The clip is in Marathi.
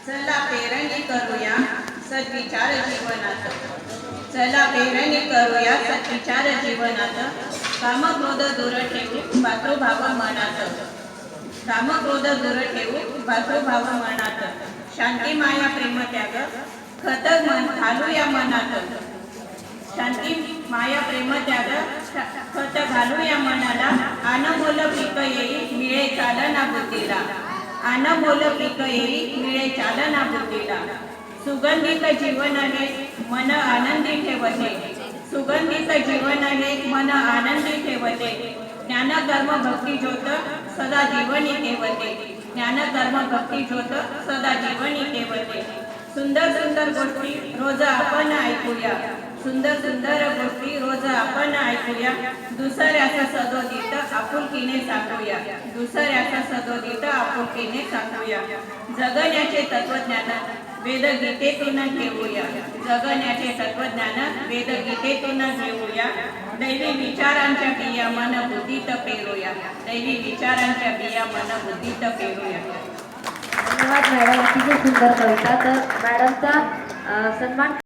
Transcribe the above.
चला पेरणी करूया सद्विचार जीवनात। चला पेरणी करूया सद्विचार जीवनात। काम क्रोध दूर ठेवू भातृभाव मनात। काम क्रोध दूर ठेवू भातृभाव मनात। शांती माया प्रेम त्याग खत घालूया मनात। शांती माया प्रेम त्याग खत घालूया मनाला। अनमोल पीक येई मिळे चालना बुद्धीला। अनमोल पीक येई मिळे चालना बुद्धीला। सुगंधित जीवनाने मन आनंदी ठेवते। सुगंधित जीवनाने मन आनंदी ठेवते। ज्ञान कर्म भक्ती ज्योत सदा जीवनी ठेवते। ज्ञान कर्म भक्ती ज्योत सदा जीवनी ठेवते। सुंदर सुंदर गोष्टी रोज आपण ऐकूया। सुंदर सुंदर गोष्टी रोज आपण ऐकूया। दुसऱ्याचा सदोदित आपुलकीने सांगूया। दुसऱ्याचा सदोदित आपुलकीने सांगूया। जगण्याचे तत्वज्ञान वेद गीतेतून घेऊया। जगण्याचे तत्वज्ञान वेद गीतेतून घेऊया। दैवी विचारांच्या बिया मन बुद्धीत पेरूया। दैवी विचारांच्या बिया मन बुद्धीत पेरूया। धन्यवाद मॅडम, अतिशय सुंदर कविता। तर मॅडमचा सन्मान